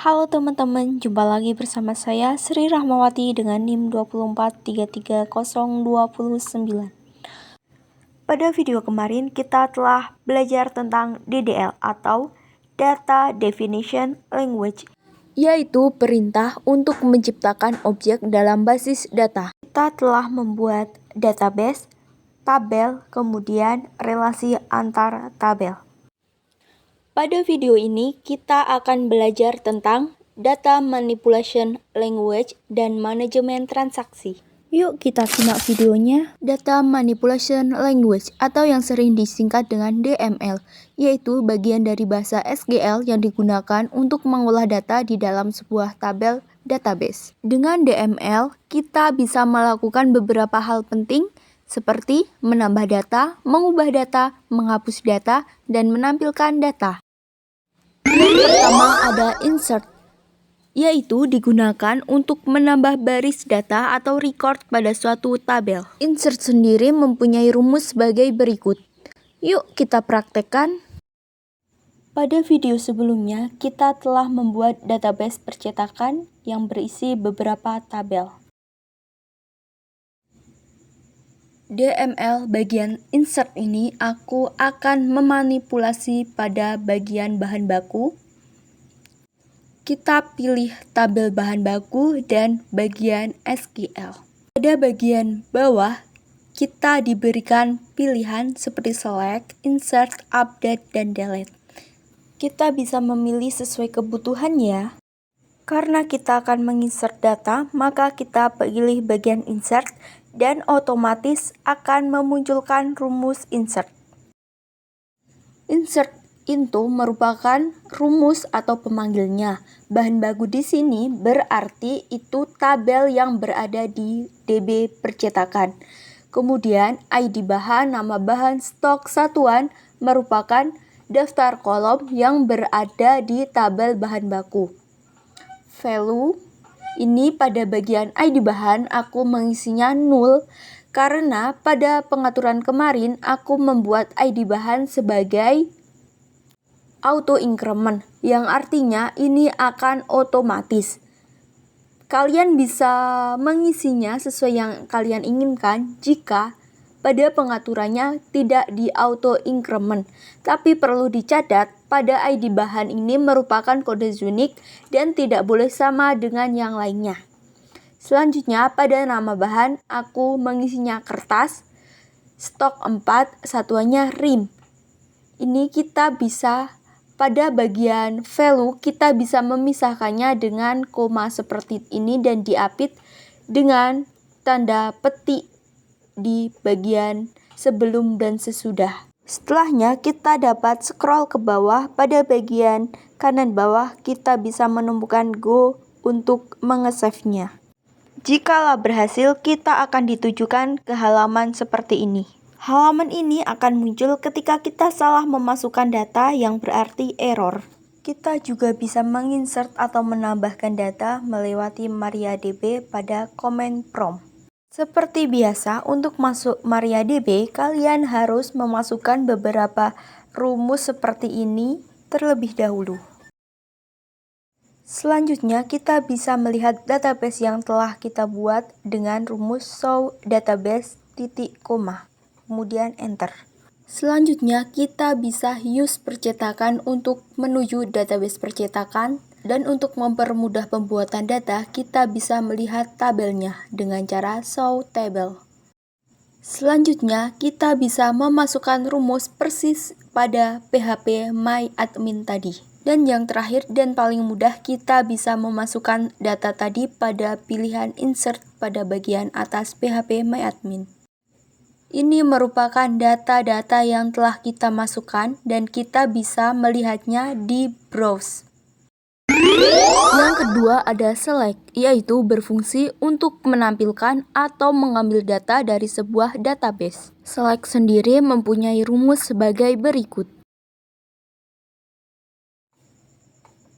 Halo teman-teman, jumpa lagi bersama saya Sri Rahmawati dengan NIM 2433029. Pada video kemarin kita telah belajar tentang DDL atau Data Definition Language, yaitu perintah untuk menciptakan objek dalam basis data. Kita telah membuat database, tabel, kemudian relasi antar tabel. Pada video ini, kita akan belajar tentang Data Manipulation Language dan Manajemen Transaksi. Yuk kita simak videonya. Data Manipulation Language atau yang sering disingkat dengan DML, yaitu bagian dari bahasa SQL yang digunakan untuk mengolah data di dalam sebuah tabel database. Dengan DML, kita bisa melakukan beberapa hal penting seperti menambah data, mengubah data, menghapus data, dan menampilkan data. Yang pertama ada insert, yaitu digunakan untuk menambah baris data atau record pada suatu tabel. Insert sendiri mempunyai rumus sebagai berikut. Yuk kita praktekkan. Pada video sebelumnya, kita telah membuat database percetakan yang berisi beberapa tabel. DML bagian insert ini aku akan memanipulasi pada bagian bahan baku. Kita pilih tabel bahan baku dan bagian SQL. Pada bagian bawah, kita diberikan pilihan seperti select, insert, update, dan delete. Kita bisa memilih sesuai kebutuhan ya. Karena kita akan menginsert data, maka kita pilih bagian insert dan otomatis akan memunculkan rumus insert. Insert itu merupakan rumus atau pemanggilnya. Bahan baku di sini berarti itu tabel yang berada di DB percetakan. Kemudian ID bahan, nama bahan, stok satuan merupakan daftar kolom yang berada di tabel bahan baku. Value ini pada bagian ID bahan aku mengisinya null karena pada pengaturan kemarin aku membuat ID bahan sebagai auto increment yang artinya ini akan otomatis. Kalian bisa mengisinya sesuai yang kalian inginkan jika pada pengaturannya tidak di auto increment, tapi perlu dicatat pada ID bahan ini merupakan kode unik dan tidak boleh sama dengan yang lainnya. Selanjutnya pada nama bahan aku mengisinya kertas, stok 4, satuannya rim. Ini kita bisa pada bagian value kita bisa memisahkannya dengan koma seperti ini dan diapit dengan tanda petik di bagian sebelum dan sesudah. Setelahnya kita dapat scroll ke bawah. Pada bagian kanan bawah kita bisa menemukan Go untuk mengesave-nya. Jikalau berhasil, kita akan ditujukan ke halaman seperti ini. Halaman ini akan muncul ketika kita salah memasukkan data yang berarti error. Kita juga bisa menginsert atau menambahkan data melewati MariaDB pada command prompt. Seperti biasa, untuk masuk MariaDB, kalian harus memasukkan beberapa rumus seperti ini terlebih dahulu. Selanjutnya, kita bisa melihat database yang telah kita buat dengan rumus show database titik koma, kemudian enter. Selanjutnya, kita bisa use percetakan untuk menuju database percetakan. Dan untuk mempermudah pembuatan data, kita bisa melihat tabelnya dengan cara show table. Selanjutnya, kita bisa memasukkan rumus persis pada PHP MyAdmin tadi. Dan yang terakhir dan paling mudah, kita bisa memasukkan data tadi pada pilihan insert pada bagian atas PHP MyAdmin. Ini merupakan data-data yang telah kita masukkan dan kita bisa melihatnya di browse. Yang kedua ada select, yaitu berfungsi untuk menampilkan atau mengambil data dari sebuah database. Select sendiri mempunyai rumus sebagai berikut.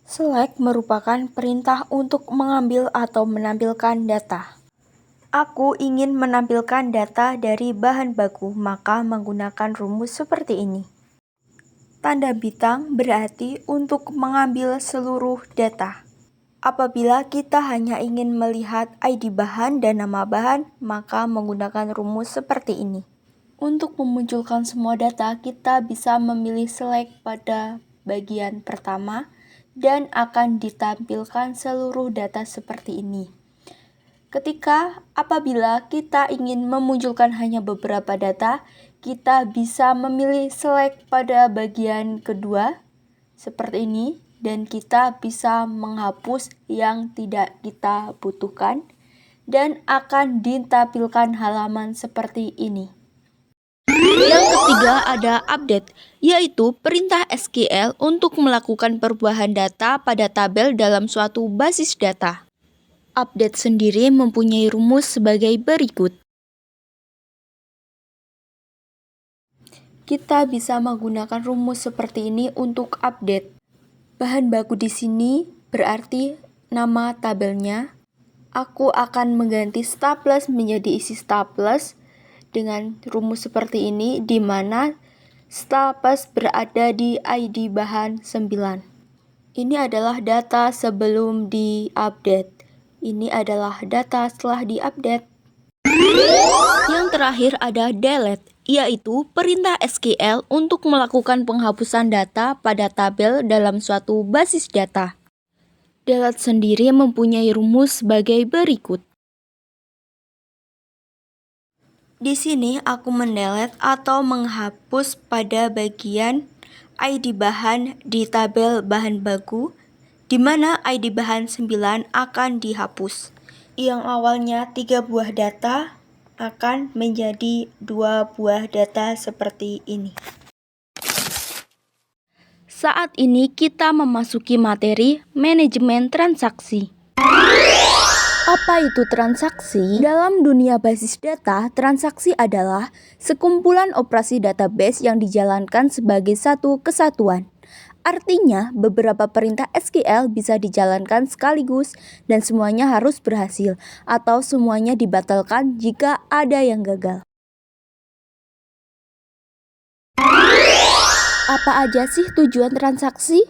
Select merupakan perintah untuk mengambil atau menampilkan data. Aku ingin menampilkan data dari bahan baku, maka menggunakan rumus seperti ini. Tanda bintang berarti untuk mengambil seluruh data. Apabila kita hanya ingin melihat ID bahan dan nama bahan, maka menggunakan rumus seperti ini. Untuk memunculkan semua data, kita bisa memilih select pada bagian pertama dan akan ditampilkan seluruh data seperti ini. Apabila kita ingin memunculkan hanya beberapa data, kita bisa memilih select pada bagian kedua seperti ini dan kita bisa menghapus yang tidak kita butuhkan dan akan ditampilkan halaman seperti ini. Yang ketiga ada update, yaitu perintah SQL untuk melakukan perubahan data pada tabel dalam suatu basis data. Update sendiri mempunyai rumus sebagai berikut. Kita bisa menggunakan rumus seperti ini untuk update. Bahan baku di sini berarti nama tabelnya. Aku akan mengganti staples menjadi isi staples dengan rumus seperti ini, di mana staples berada di ID bahan 9. Ini adalah data sebelum di-update. Ini adalah data setelah di-update. Yang terakhir ada delete, yaitu perintah SQL untuk melakukan penghapusan data pada tabel dalam suatu basis data. Delete sendiri mempunyai rumus sebagai berikut. Di sini aku mendelete atau menghapus pada bagian ID bahan di tabel bahan baku, di mana ID bahan 9 akan dihapus. Yang awalnya 3 buah data akan menjadi 2 buah data seperti ini. Saat ini kita memasuki materi manajemen transaksi. Apa itu transaksi? Dalam dunia basis data, transaksi adalah sekumpulan operasi database yang dijalankan sebagai satu kesatuan. Artinya, beberapa perintah SQL bisa dijalankan sekaligus dan semuanya harus berhasil, atau semuanya dibatalkan jika ada yang gagal. Apa aja sih tujuan transaksi?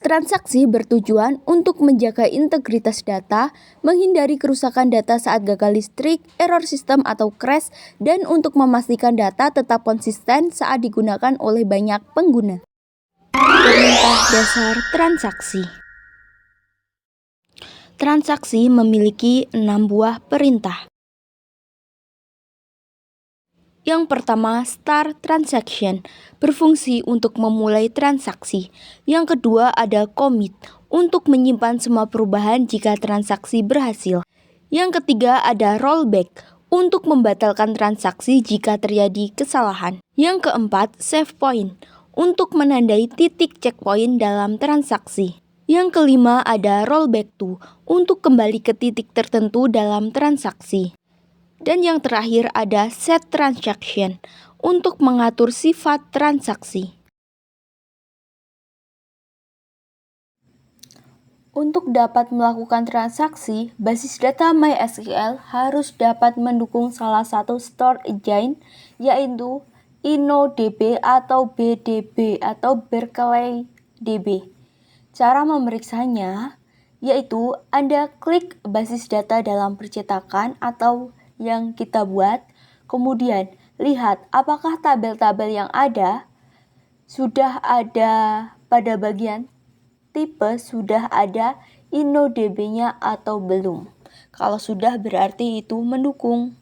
Transaksi bertujuan untuk menjaga integritas data, menghindari kerusakan data saat gagal listrik, error sistem atau crash, dan untuk memastikan data tetap konsisten saat digunakan oleh banyak pengguna. Perintah dasar transaksi. Transaksi memiliki 6 buah perintah. Yang pertama, start transaction, berfungsi untuk memulai transaksi. Yang kedua ada commit, untuk menyimpan semua perubahan jika transaksi berhasil. Yang ketiga ada rollback, untuk membatalkan transaksi jika terjadi kesalahan. Yang keempat, save point, untuk menandai titik checkpoint dalam transaksi. Yang kelima ada rollback to, untuk kembali ke titik tertentu dalam transaksi. Dan yang terakhir ada set transaction, untuk mengatur sifat transaksi. Untuk dapat melakukan transaksi, basis data MySQL harus dapat mendukung salah satu store engine, yaitu InnoDB atau BDB atau Berkeley DB. Cara memeriksanya yaitu Anda klik basis data dalam percetakan atau yang kita buat, kemudian lihat apakah tabel-tabel yang ada sudah ada pada bagian tipe, sudah ada InnoDB-nya atau belum. Kalau sudah berarti itu mendukung.